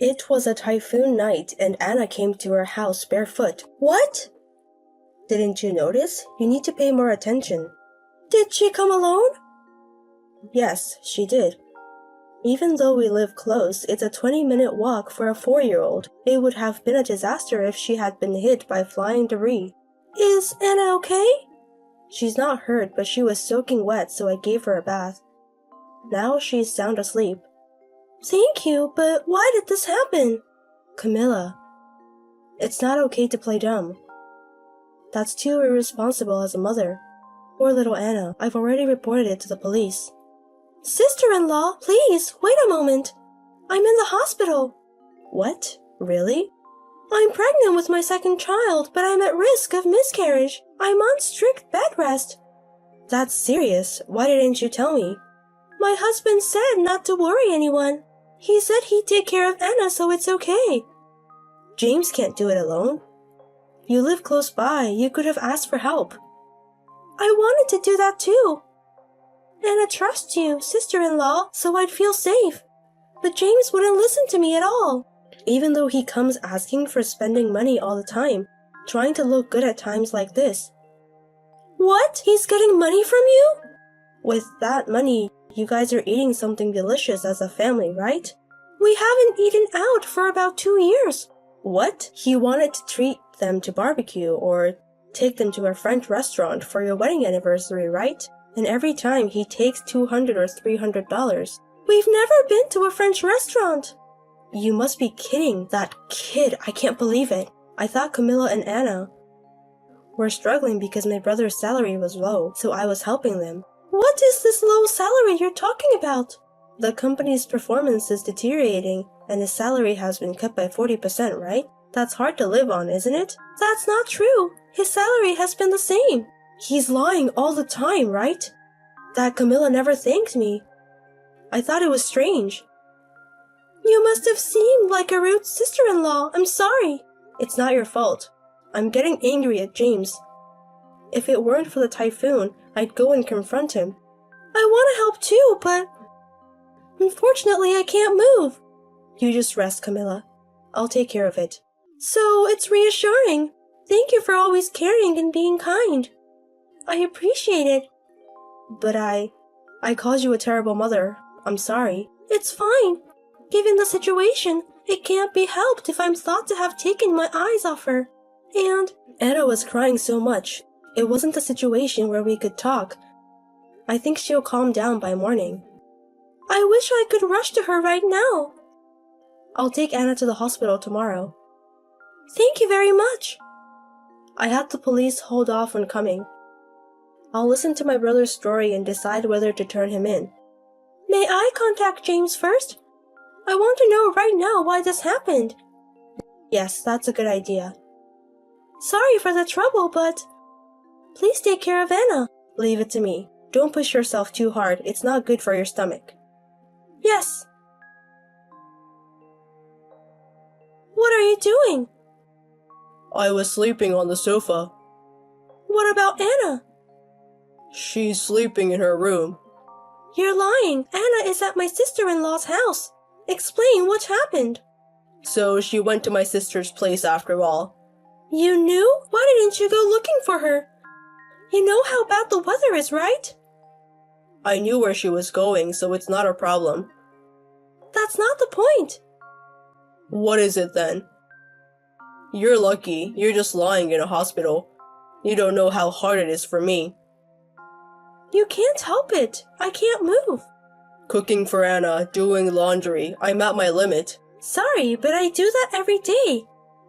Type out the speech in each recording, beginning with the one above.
It was a typhoon night and Anna came to her house barefoot. What? Didn't you notice? You need to pay more attention. Did she come alone? Yes, she did. Even though we live close, it's a 20-minute walk for a 4-year-old. It would have been a disaster if she had been hit by flying debris. Is Anna okay? She's not hurt, but she was soaking wet, so I gave her a bath. Now she's sound asleep. Thank you, but why did this happen? Camilla. It's not okay to play dumb. That's too irresponsible as a mother. Poor little Anna. I've already reported it to the police. Sister-in-law, please, wait a moment. I'm in the hospital. What? Really? I'm pregnant with my second child, but I'm at risk of miscarriage. I'm on strict bed rest. That's serious. Why didn't you tell me? My husband said not to worry anyone. He said he'd take care of Anna, so it's okay. James can't do it alone. You live close by. You could have asked for help. I wanted to do that too. Anna trusts you, sister-in-law, so I'd feel safe. But James wouldn't listen to me at all. Even though he comes asking for spending money all the time, trying to look good at times like this. What? He's getting money from you? With that money, you guys are eating something delicious as a family, right? We haven't eaten out for about 2 years. What? He wanted to treat them to barbecue or take them to a French restaurant for your wedding anniversary, right? And every time he takes $200 or $300. We've never been to a French restaurant. You must be kidding. That kid, I can't believe it. I thought Camilla and Anna were struggling because my brother's salary was low, so I was helping them. What is this low salary you're talking about? The company's performance is deteriorating, and his salary has been cut by 40%, right? That's hard to live on, isn't it? That's not true. His salary has been the same. He's lying all the time, right? That Camilla never thanked me. I thought it was strange. You must have seemed like a rude sister-in-law. I'm sorry. It's not your fault. I'm getting angry at James. If it weren't for the typhoon, I'd go and confront him. I want to help too, but unfortunately I can't move. You just rest, Camilla. I'll take care of it. So it's reassuring. Thank you for always caring and being kind. I appreciate it. But I called you a terrible mother. I'm sorry. It's fine. Given the situation, it can't be helped if I'm thought to have taken my eyes off her. And Anna was crying so much. It wasn't a situation where we could talk. I think she'll calm down by morning. I wish I could rush to her right now. I'll take Anna to the hospital tomorrow. Thank you very much. I had the police hold off on coming. I'll listen to my brother's story and decide whether to turn him in. May I contact James first? I want to know right now why this happened. Yes, that's a good idea. Sorry for the trouble, but please take care of Anna. Leave it to me. Don't push yourself too hard. It's not good for your stomach. Yes. What are you doing? I was sleeping on the sofa. What about Anna? She's sleeping in her room. You're lying. Anna is at my sister-in-law's house. Explain what happened. So she went to my sister's place after all. You knew? Why didn't you go looking for her? You know how bad the weather is, right? I knew where she was going, so it's not a problem. That's not the point. What is it then? You're lucky. You're just lying in a hospital. You don't know how hard it is for me. You can't help it. I can't move. Cooking for Anna, doing laundry. I'm at my limit. Sorry, but I do that every day.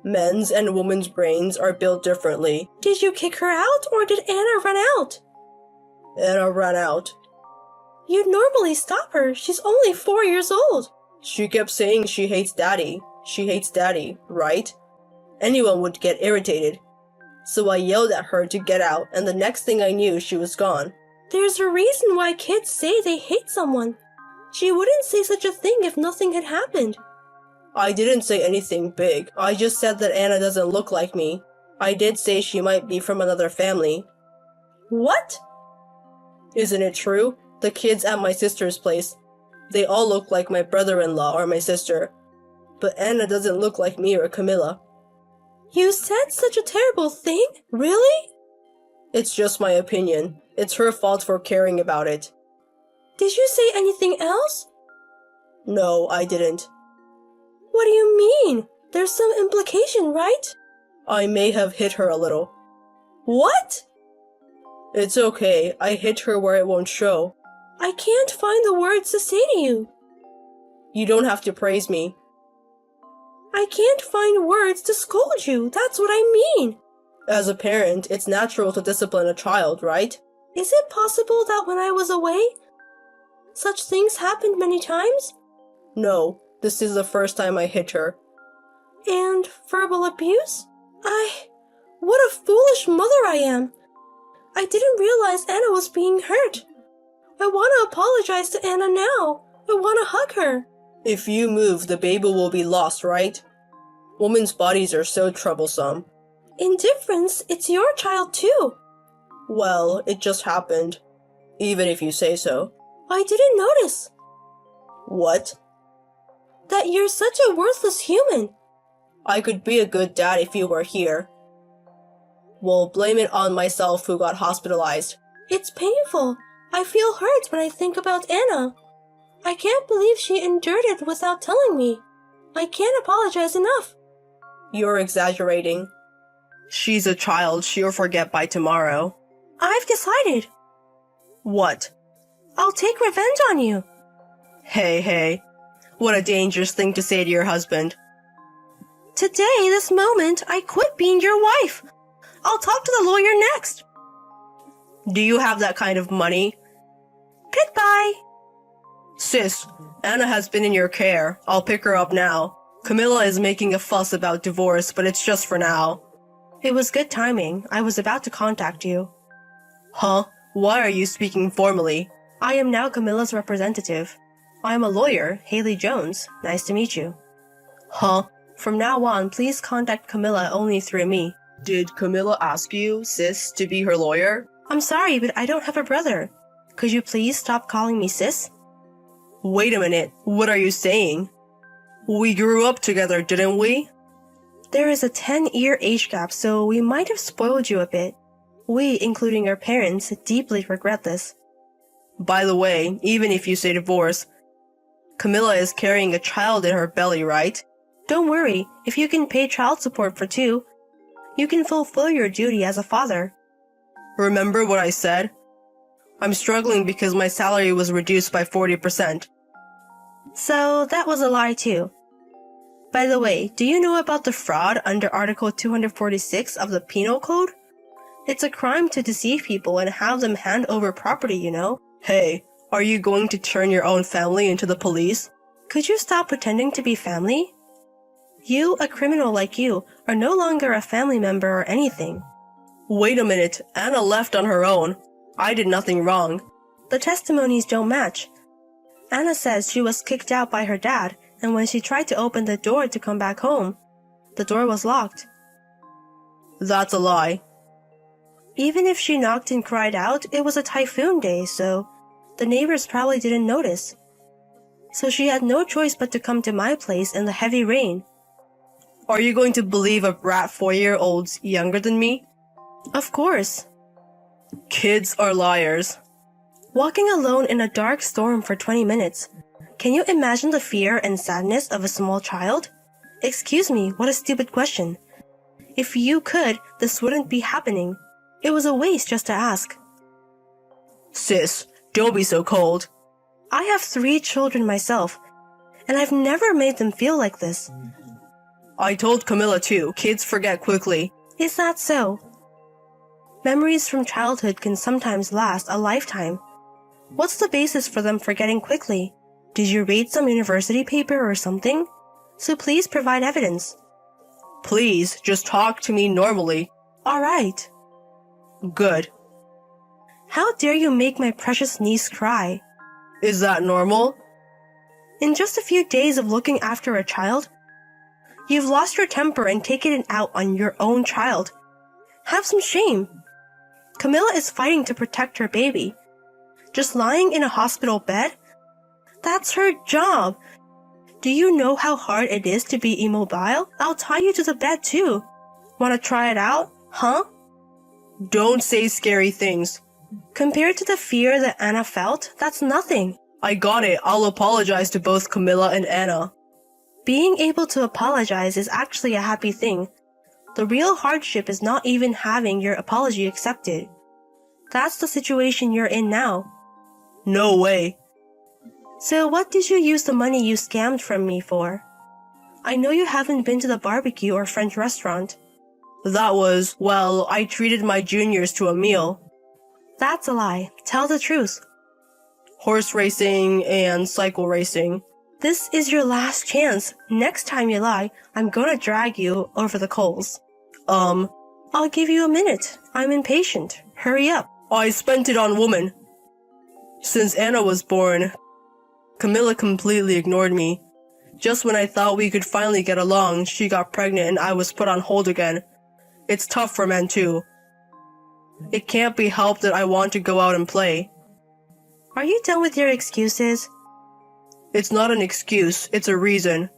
Men's and women's brains are built differently. Did you kick her out, or did Anna run out? Anna ran out. You'd normally stop her. She's only 4 years old. She kept saying she hates Daddy. She hates Daddy, right? Anyone would get irritated. So I yelled at her to get out, and the next thing I knew, she was gone. There's a reason why kids say they hate someone. She wouldn't say such a thing if nothing had happened. I didn't say anything big. I just said that Anna doesn't look like me. I did say she might be from another family. What? Isn't it true? The kids at my sister's place, they all look like my brother-in-law or my sister. but Anna doesn't look like me or Camilla. You said such a terrible thing? Really? It's just my opinion. It's her fault for caring about it. Did you say anything else? No, I didn't. What do you mean? There's some implication, right? I may have hit her a little. What? It's okay. I hit her where it won't show. I can't find the words to say to you. You don't have to praise me. I can't find words to scold you. That's what I mean. As a parent, it's natural to discipline a child, right? Is it possible that when I was away, such things happened many times? No, this is the first time I hit her. And verbal abuse? What a foolish mother I am. I didn't realize Anna was being hurt. I want to apologize to Anna now. I want to hug her. If you move, the baby will be lost, right? Women's bodies are so troublesome. Indifference, it's your child too. Well, it just happened. Even if you say so. I didn't notice. What? That you're such a worthless human. I could be a good dad if you were here. Well, blame it on myself who got hospitalized. It's painful. I feel hurt when I think about Anna. I can't believe she endured it without telling me. I can't apologize enough. You're exaggerating. She's a child. She'll forget by tomorrow. I've decided. What? I'll take revenge on you. Hey. What a dangerous thing to say to your husband. Today, this moment, I quit being your wife. I'll talk to the lawyer next. Do you have that kind of money? Goodbye. Sis, Anna has been in your care. I'll pick her up now. Camilla is making a fuss about divorce, but it's just for now. It was good timing. I was about to contact you. Huh? Why are you speaking formally? I am now Camilla's representative. I am a lawyer, Haley Jones. Nice to meet you. Huh? From now on, please contact Camilla only through me. Did Camilla ask you, sis, to be her lawyer? I'm sorry, but I don't have a brother. Could you please stop calling me sis? Wait a minute. What are you saying? We grew up together, didn't we? There is a 10-year age gap, so we might have spoiled you a bit. We, including our parents, deeply regret this. By the way, even if you say divorce, Camilla is carrying a child in her belly, right? Don't worry, if you can pay child support for 2, you can fulfill your duty as a father. Remember what I said? I'm struggling because my salary was reduced by 40%. So that was a lie too. By the way, do you know about the fraud under Article 246 of the Penal Code? It's a crime to deceive people and have them hand over property, you know? Hey, are you going to turn your own family into the police? Could you stop pretending to be family? You, a criminal like you, are no longer a family member or anything. Wait a minute, Anna left on her own. I did nothing wrong. The testimonies don't match. Anna says she was kicked out by her dad, and when she tried to open the door to come back home, the door was locked. That's a lie. Even if she knocked and cried out, it was a typhoon day, so the neighbors probably didn't notice. So she had no choice but to come to my place in the heavy rain. Are you going to believe a brat 4-year-old's younger than me? Of course. Kids are liars. Walking alone in a dark storm for 20 minutes. Can you imagine the fear and sadness of a small child? Excuse me, what a stupid question. If you could, this wouldn't be happening. It was a waste just to ask. Sis, don't be so cold. I have 3 children myself, and I've never made them feel like this. I told Camilla too, kids forget quickly. Is that so? Memories from childhood can sometimes last a lifetime. What's the basis for them forgetting quickly? Did you read some university paper or something? So please provide evidence. Please, just talk to me normally. Alright. Good. How dare you make my precious niece cry? Is that normal? In just a few days of looking after a child, you've lost your temper and taken it out on your own child. Have some shame. Camilla is fighting to protect her baby. Just lying in a hospital bed? That's her job. Do you know how hard it is to be immobile? I'll tie you to the bed too. Wanna try it out? Huh? Don't say scary things. Compared to the fear that Anna felt, that's nothing. I got it. I'll apologize to both Camilla and Anna. Being able to apologize is actually a happy thing. The real hardship is not even having your apology accepted. That's the situation you're in now. No way. So what did you use the money you scammed from me for? I know you haven't been to the barbecue or French restaurant. That was, well, I treated my juniors to a meal. That's a lie. Tell the truth. Horse racing and cycle racing. This is your last chance. Next time you lie, I'm gonna drag you over the coals. I'll give you a minute. I'm impatient. Hurry up. I spent it on woman. Since Anna was born, Camilla completely ignored me. Just when I thought we could finally get along, she got pregnant and I was put on hold again. It's tough for men too. It can't be helped that I want to go out and play. Are you done with your excuses? It's not an excuse, it's a reason.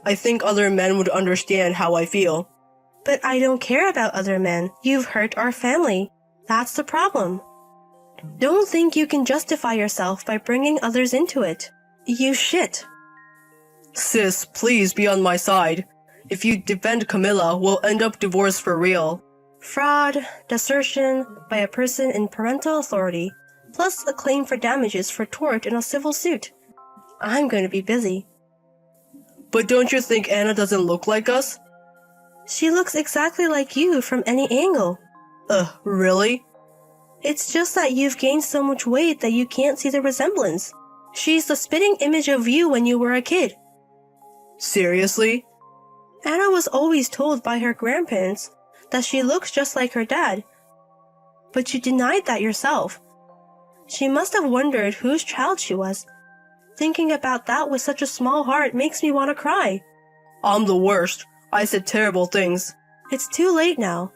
I think other men would understand how I feel. But I don't care about other men. You've hurt our family. That's the problem. Don't think you can justify yourself by bringing others into it. You shit. Sis, please be on my side. If you defend Camilla, we'll end up divorced for real. Fraud, desertion by a person in parental authority, plus a claim for damages for tort in a civil suit. I'm going to be busy. But don't you think Anna doesn't look like us? She looks exactly like you from any angle. Really? It's just that you've gained so much weight that you can't see the resemblance. She's the spitting image of you when you were a kid. Seriously? Anna was always told by her grandparents that she looks just like her dad. But you denied that yourself. She must have wondered whose child she was. Thinking about that with such a small heart makes me want to cry. I'm the worst. I said terrible things. It's too late now.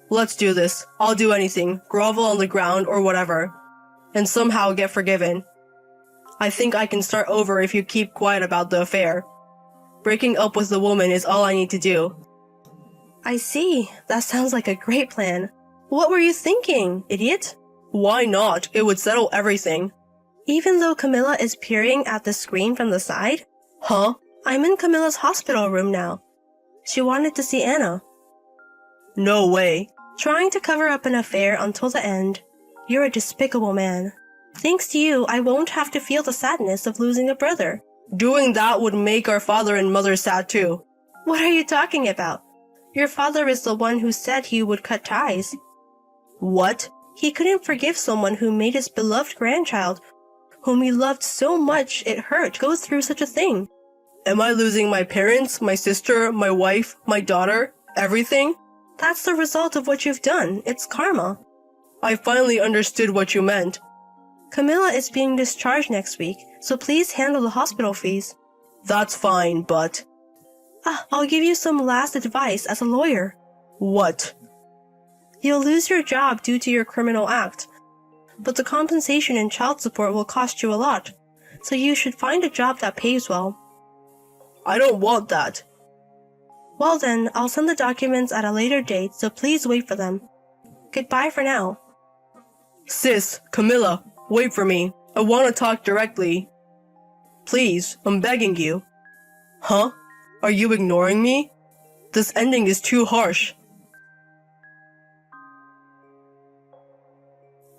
Let's do this. I'll do anything, grovel on the ground or whatever, and somehow get forgiven. I think I can start over if you keep quiet about the affair. Breaking up with the woman is all I need to do. I see. That sounds like a great plan. What were you thinking, idiot? Why not? It would settle everything. Even though Camilla is peering at the screen from the side? Huh? I'm in Camilla's hospital room now. She wanted to see Anna. No way. Trying to cover up an affair until the end. You're a despicable man. Thanks to you, I won't have to feel the sadness of losing a brother. Doing that would make our father and mother sad too. What are you talking about? Your father is the one who said he would cut ties. What? He couldn't forgive someone who made his beloved grandchild, whom he loved so much it hurt, go through such a thing. Am I losing my parents, my sister, my wife, my daughter, everything? That's the result of what you've done. It's karma. I finally understood what you meant. Camilla is being discharged next week, so please handle the hospital fees. That's fine, but... I'll give you some last advice as a lawyer. What? You'll lose your job due to your criminal act, but the compensation and child support will cost you a lot, so you should find a job that pays well. I don't want that. Well then, I'll send the documents at a later date, so please wait for them. Goodbye for now. Sis, Camilla, wait for me. I want to talk directly. Please, I'm begging you. Huh? Are you ignoring me? This ending is too harsh.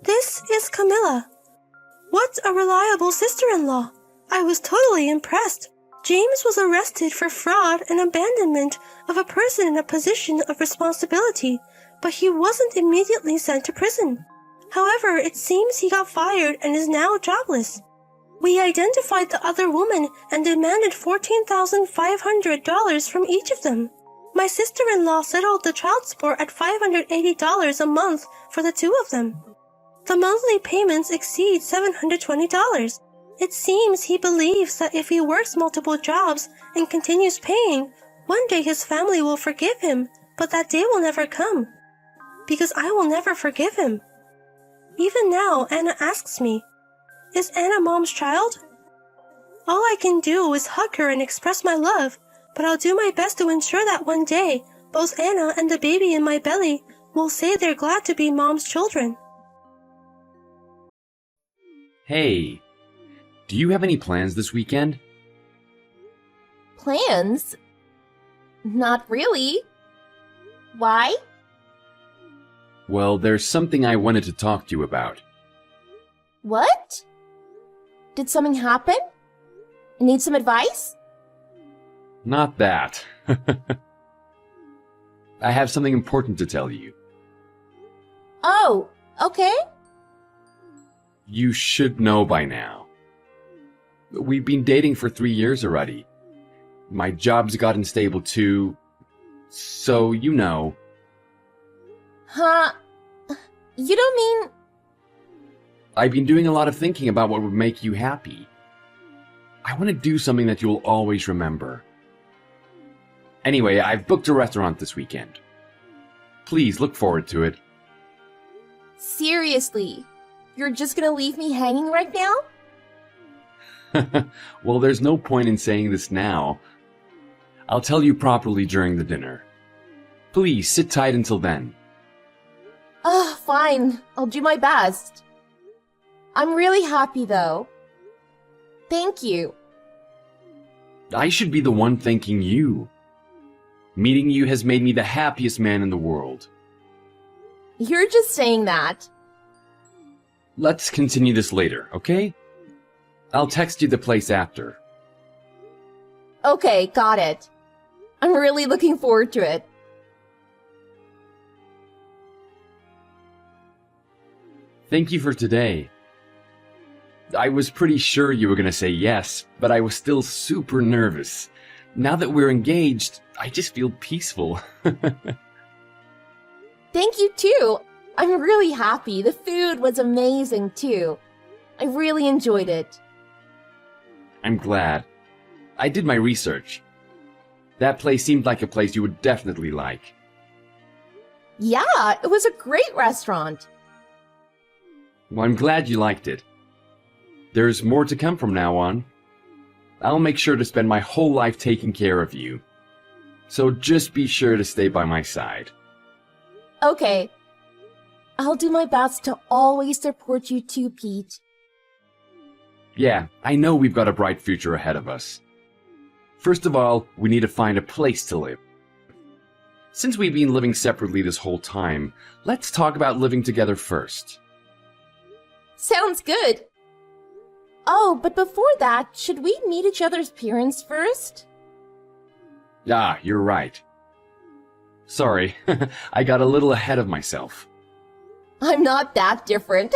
This is Camilla. What a reliable sister-in-law. I was totally impressed. James was arrested for fraud and abandonment of a person in a position of responsibility, but he wasn't immediately sent to prison. However, it seems he got fired and is now jobless. We identified the other woman and demanded $14,500 from each of them. My sister-in-law settled the child support at $580 a month for the two of them. The monthly payments exceed $720. It seems he believes that if he works multiple jobs and continues paying, one day his family will forgive him, but that day will never come. Because I will never forgive him. Even now, Anna asks me, is Anna Mom's child? All I can do is hug her and express my love, but I'll do my best to ensure that one day, both Anna and the baby in my belly will say they're glad to be Mom's children. Hey, do you have any plans this weekend? Plans? Not really. Why? Well, there's something I wanted to talk to you about. What? Did something happen? Need some advice? Not that. I have something important to tell you. Oh, okay. You should know by now. We've been dating for 3 years already. My job's gotten stable too, so you know. Huh? You don't mean... I've been doing a lot of thinking about what would make you happy. I want to do something that you'll always remember. Anyway, I've booked a restaurant this weekend. Please look forward to it. Seriously? You're just gonna leave me hanging right now? Well, there's no point in saying this now. I'll tell you properly during the dinner. Please, sit tight until then. Fine. I'll do my best. I'm really happy, though. Thank you. I should be the one thanking you. Meeting you has made me the happiest man in the world. You're just saying that. Let's continue this later, okay? I'll text you the place after. Okay, got it. I'm really looking forward to it. Thank you for today. I was pretty sure you were going to say yes, but I was still super nervous. Now that we're engaged, I just feel peaceful. Thank you, too. I'm really happy. The food was amazing, too. I really enjoyed it. I'm glad. I did my research. That place seemed like a place you would definitely like. Yeah, it was a great restaurant. Well, I'm glad you liked it. There's more to come from now on. I'll make sure to spend my whole life taking care of you. So just be sure to stay by my side. Okay. I'll do my best to always support you too, Pete. Yeah, I know we've got a bright future ahead of us. First of all, we need to find a place to live. Since we've been living separately this whole time, let's talk about living together first. Sounds good. Oh, but before that, should we meet each other's parents first? Ah, you're right. Sorry, I got a little ahead of myself. I'm not that different.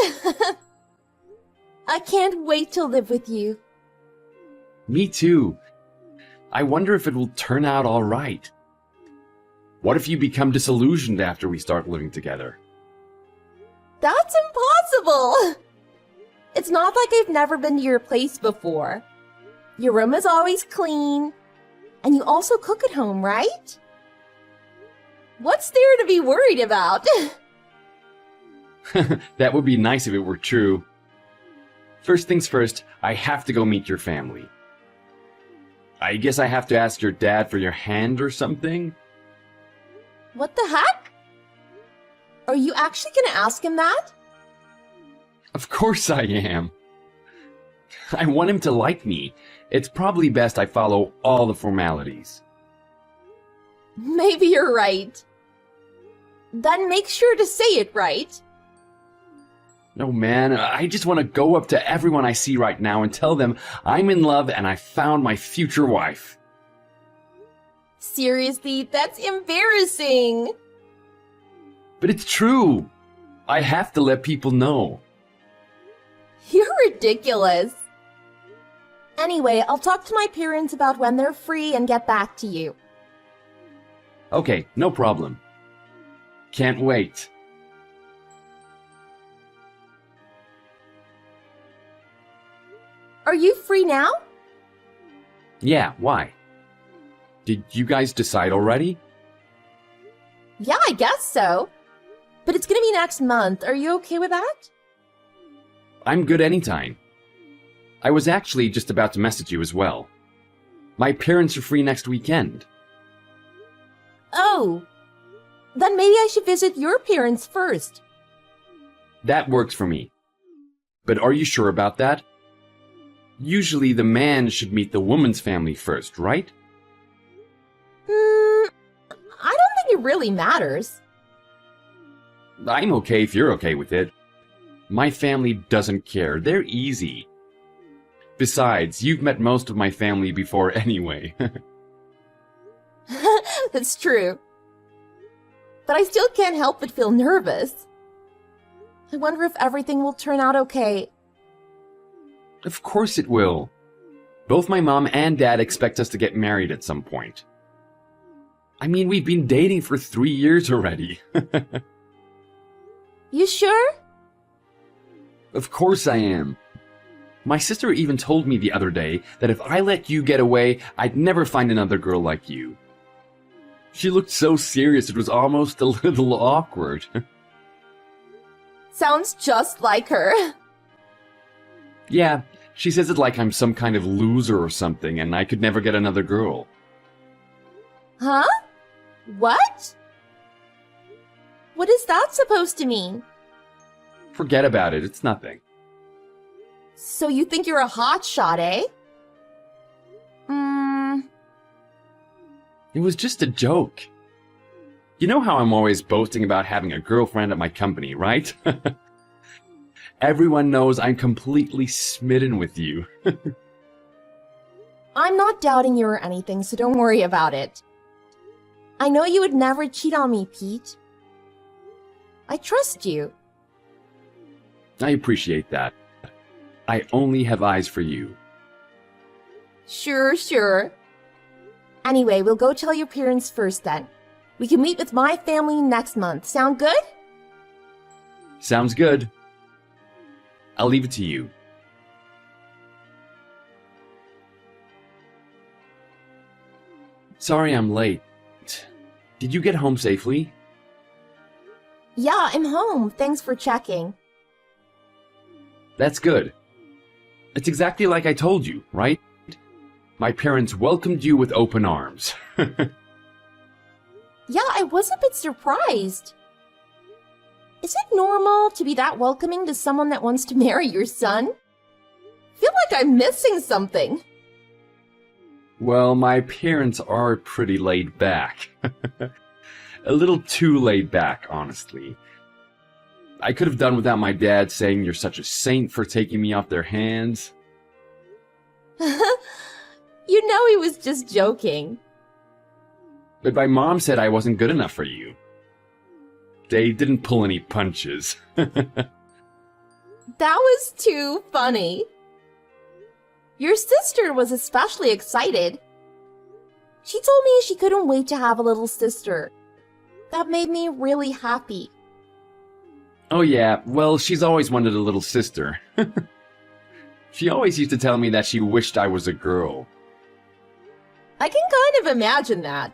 I can't wait to live with you. Me too. I wonder if it will turn out all right. What if you become disillusioned after we start living together? That's impossible! It's not like I've never been to your place before. Your room is always clean. And you also cook at home, right? What's there to be worried about? That would be nice if it were true. First things first, I have to go meet your family. I guess I have to ask your dad for your hand or something? What the heck? Are you actually gonna ask him that? Of course I am. I want him to like me. It's probably best I follow all the formalities. Maybe you're right. Then make sure to say it right. No, man, I just want to go up to everyone I see right now and tell them I'm in love and I found my future wife. Seriously, that's embarrassing. But it's true. I have to let people know. You're ridiculous. Anyway, I'll talk to my parents about when they're free and get back to you. Okay, no problem. Can't wait. Are you free now? Yeah, why? Did you guys decide already? Yeah, I guess so. But it's gonna be next month. Are you okay with that? I'm good anytime. I was actually just about to message you as well. My parents are free next weekend. Oh, then maybe I should visit your parents first. That works for me. But are you sure about that? Usually the man should meet the woman's family first, right? I don't think it really matters. I'm okay if you're okay with it. My family doesn't care. They're easy. Besides, you've met most of my family before anyway. That's true. But I still can't help but feel nervous. I wonder if everything will turn out okay. Of course it will. Both my mom and dad expect us to get married at some point. I mean, we've been dating for 3 years already. You sure? Of course I am. My sister even told me the other day that if I let you get away, I'd never find another girl like you. She looked so serious it was almost a little awkward. Sounds just like her. Yeah, she says it like I'm some kind of loser or something and I could never get another girl. Huh? What? What is that supposed to mean? Forget about it, it's nothing. So you think you're a hotshot, eh? It was just a joke. You know how I'm always boasting about having a girlfriend at my company, right? Everyone knows I'm completely smitten with you. I'm not doubting you or anything, so don't worry about it. I know you would never cheat on me, Pete. I trust you. I appreciate that. I only have eyes for you. Sure. Anyway, we'll go tell your parents first then. We can meet with my family next month. Sound good? Sounds good. I'll leave it to you. Sorry I'm late. Did you get home safely? Yeah, I'm home. Thanks for checking. That's good. It's exactly like I told you, right? My parents welcomed you with open arms. Yeah, I was a bit surprised. Is it normal to be that welcoming to someone that wants to marry your son? Feel like I'm missing something. Well, my parents are pretty laid back. A little too laid back, honestly. I could have done without my dad saying you're such a saint for taking me off their hands. You know he was just joking. But my mom said I wasn't good enough for you. They didn't pull any punches. That was too funny. Your sister was especially excited. She told me she couldn't wait to have a little sister. That made me really happy. Oh yeah, well, she's always wanted a little sister. She always used to tell me that she wished I was a girl. I can kind of imagine that.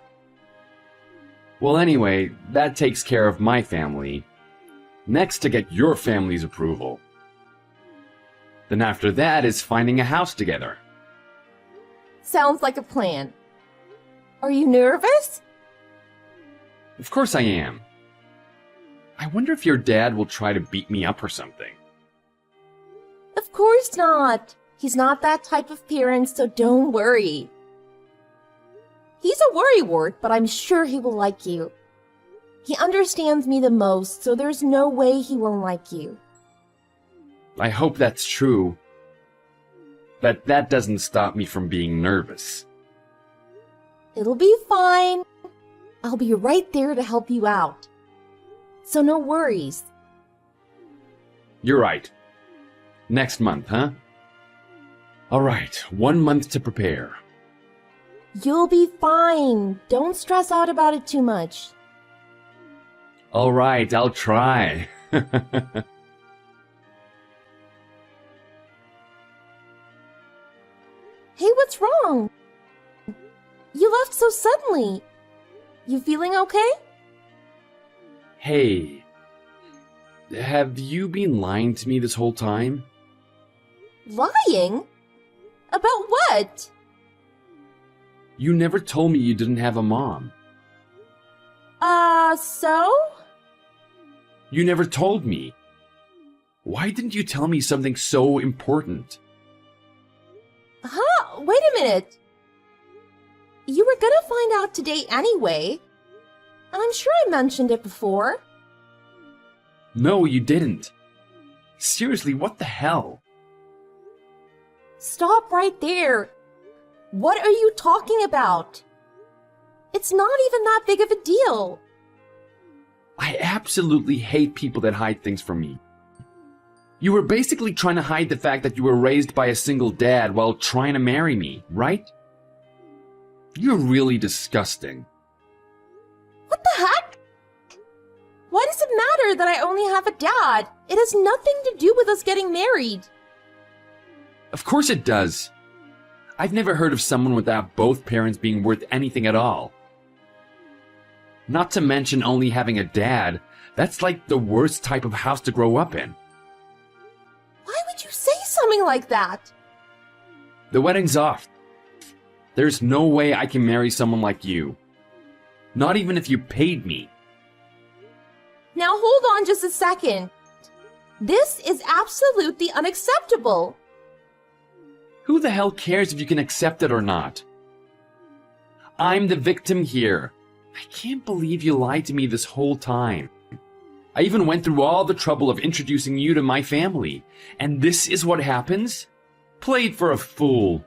Well, anyway, that takes care of my family. Next to get your family's approval. Then after that is finding a house together. Sounds like a plan. Are you nervous? Of course I am. I wonder if your dad will try to beat me up or something. Of course not. He's not that type of parent, so don't worry. He's a worrywart, but I'm sure he will like you. He understands me the most, so there's no way he won't like you. I hope that's true. But that doesn't stop me from being nervous. It'll be fine. I'll be right there to help you out. So no worries. You're right. Next month, huh? Alright, 1 month to prepare. You'll be fine. Don't stress out about it too much. Alright, I'll try. Hey, what's wrong? You left so suddenly. You feeling okay? Hey, have you been lying to me this whole time? Lying? About what? You never told me you didn't have a mom. So? You never told me. Why didn't you tell me something so important? Huh? Wait a minute. You were gonna find out today anyway. And I'm sure I mentioned it before. No, you didn't. Seriously, what the hell? Stop right there. What are you talking about? It's not even that big of a deal. I absolutely hate people that hide things from me. You were basically trying to hide the fact that you were raised by a single dad while trying to marry me, right? You're really disgusting. What the heck? Why does it matter that I only have a dad? It has nothing to do with us getting married. Of course it does. I've never heard of someone without both parents being worth anything at all. Not to mention only having a dad. That's like the worst type of house to grow up in. Why would you say something like that? The wedding's off. There's no way I can marry someone like you. Not even if you paid me. Now hold on just a second. This is absolutely unacceptable. Who the hell cares if you can accept it or not? I'm the victim here. I can't believe you lied to me this whole time. I even went through all the trouble of introducing you to my family. And this is what happens? Played for a fool.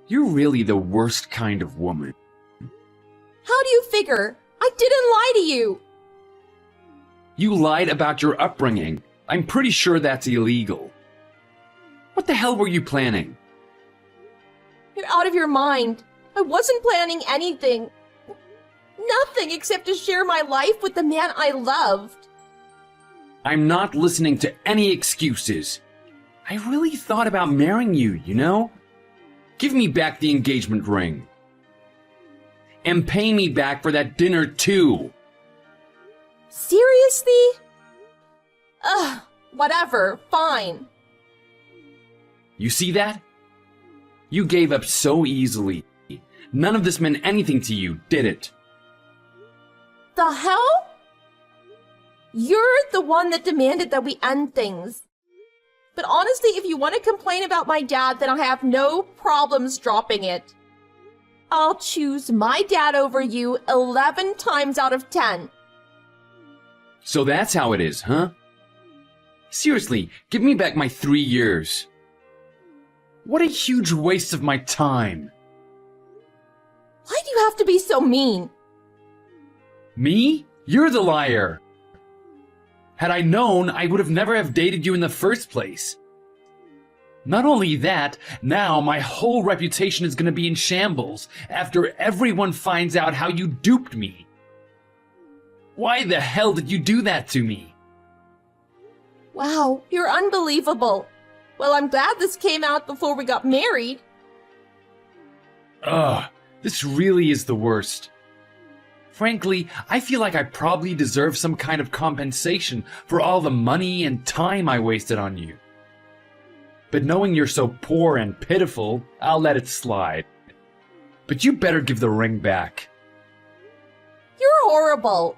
You're really the worst kind of woman. How do you figure? I didn't lie to you. You lied about your upbringing. I'm pretty sure that's illegal. What the hell were you planning? You're out of your mind. I wasn't planning anything. Nothing except to share my life with the man I loved. I'm not listening to any excuses. I really thought about marrying you, you know? Give me back the engagement ring. And pay me back for that dinner too. Seriously? Ugh, whatever, fine. You see that? You gave up so easily. None of this meant anything to you, did it? The hell? You're the one that demanded that we end things. But honestly, if you want to complain about my dad, then I have no problems dropping it. I'll choose my dad over you 11 times out of 10. So that's how it is, huh? Seriously, give me back my 3 years. What a huge waste of my time. Why do you have to be so mean? Me? You're the liar. Had I known, I would have never have dated you in the first place. Not only that, now my whole reputation is gonna be in shambles after everyone finds out how you duped me. Why the hell did you do that to me? Wow, you're unbelievable. Well, I'm glad this came out before we got married. Ugh, this really is the worst. Frankly, I feel like I probably deserve some kind of compensation for all the money and time I wasted on you. But knowing you're so poor and pitiful, I'll let it slide. But you better give the ring back. You're horrible.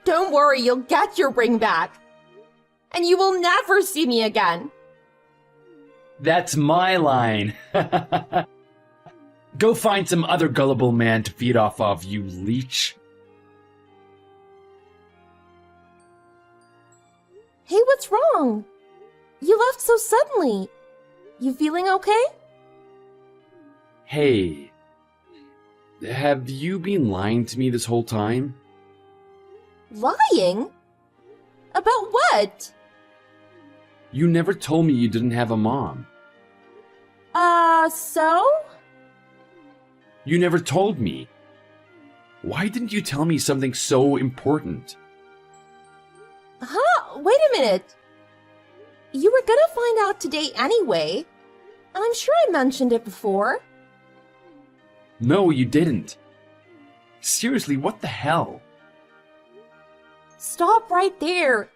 Don't worry, you'll get your ring back. And you will never see me again. That's my line. Go find some other gullible man to feed off of, you leech. Hey, what's wrong? You left so suddenly. You feeling okay? Hey, have you been lying to me this whole time? Lying? About what? You never told me you didn't have a mom. So? You never told me. Why didn't you tell me something so important? Huh? Wait a minute. You were gonna find out today anyway. And I'm sure I mentioned it before. No, you didn't. Seriously, what the hell? Stop right there.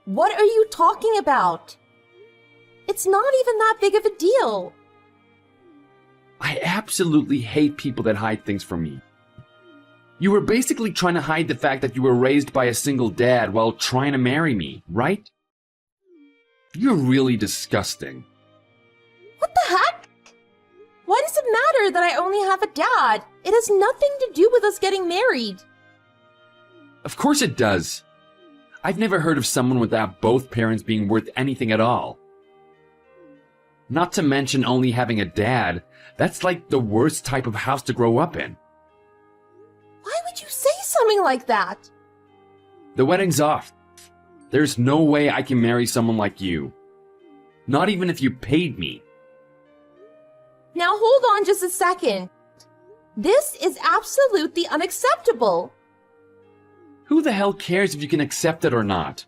What are you talking about? It's not even that big of a deal. I absolutely hate people that hide things from me. You were basically trying to hide the fact that you were raised by a single dad while trying to marry me, right? You're really disgusting. What the heck? Why does it matter that I only have a dad? It has nothing to do with us getting married. Of course it does. I've never heard of someone without both parents being worth anything at all. Not to mention only having a dad. That's like the worst type of house to grow up in. Why would you say something like that? The wedding's off. There's no way I can marry someone like you. Not even if you paid me. Now hold on just a second. This is absolutely unacceptable. Who the hell cares if you can accept it or not?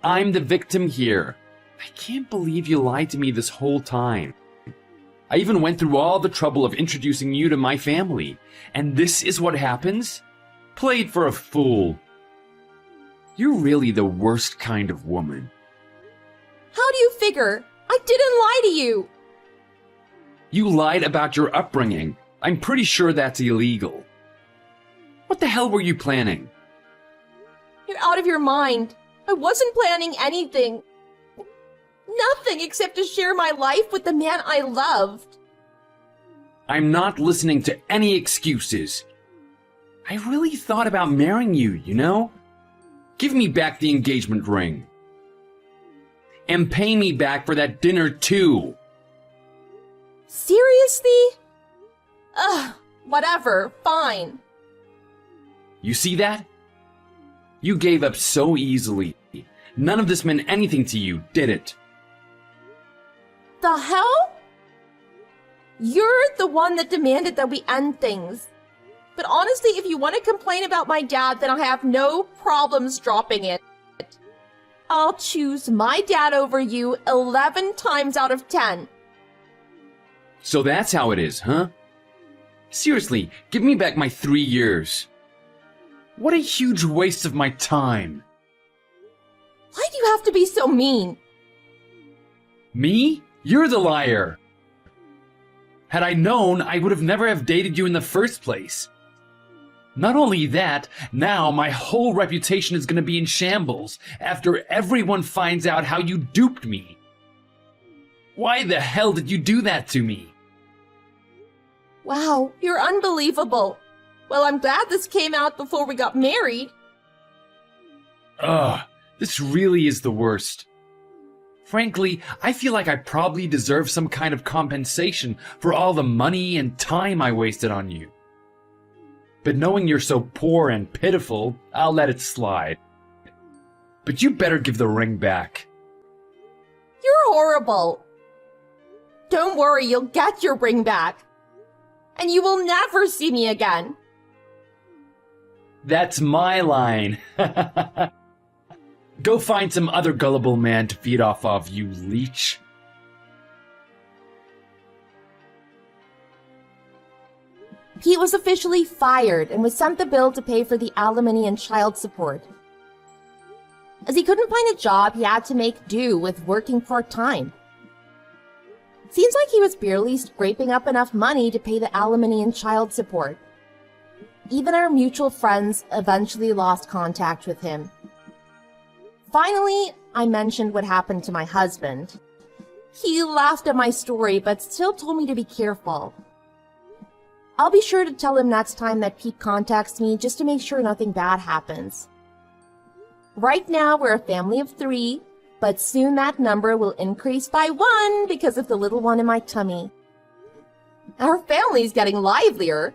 I'm the victim here. I can't believe you lied to me this whole time. I even went through all the trouble of introducing you to my family. And this is what happens? Played for a fool. You're really the worst kind of woman. How do you figure? I didn't lie to you. You lied about your upbringing. I'm pretty sure that's illegal. What the hell were you planning? You're out of your mind. I wasn't planning anything. Nothing except to share my life with the man I loved. I'm not listening to any excuses. I really thought about marrying you, you know? Give me back the engagement ring. And pay me back for that dinner too. Seriously? Ugh, whatever, fine. You see that? You gave up so easily. None of this meant anything to you, did it? The hell? You're the one that demanded that we end things. But honestly, if you want to complain about my dad, then I have no problems dropping it. I'll choose my dad over you 11 times out of 10. So that's how it is, huh? Seriously, give me back my 3 years. What a huge waste of my time. Why do you have to be so mean? Me? You're the liar. Had I known, I would have never have dated you in the first place. Not only that, now my whole reputation is going to be in shambles after everyone finds out how you duped me. Why the hell did you do that to me? Wow, you're unbelievable. Well, I'm glad this came out before we got married. Ugh, this really is the worst. Frankly, I feel like I probably deserve some kind of compensation for all the money and time I wasted on you. But knowing you're so poor and pitiful, I'll let it slide. But you better give the ring back. You're horrible. Don't worry, you'll get your ring back. And you will never see me again. That's my line. Go find some other gullible man to feed off of, you leech. Pete was officially fired and was sent the bill to pay for the alimony and child support. As he couldn't find a job, he had to make do with working part-time. It seems like he was barely scraping up enough money to pay the alimony and child support. Even our mutual friends eventually lost contact with him. Finally, I mentioned what happened to my husband. He laughed at my story, but still told me to be careful. I'll be sure to tell him next time that Pete contacts me just to make sure nothing bad happens. Right now, we're a family of 3, but soon that number will increase by 1 because of the little one in my tummy. Our family's getting livelier.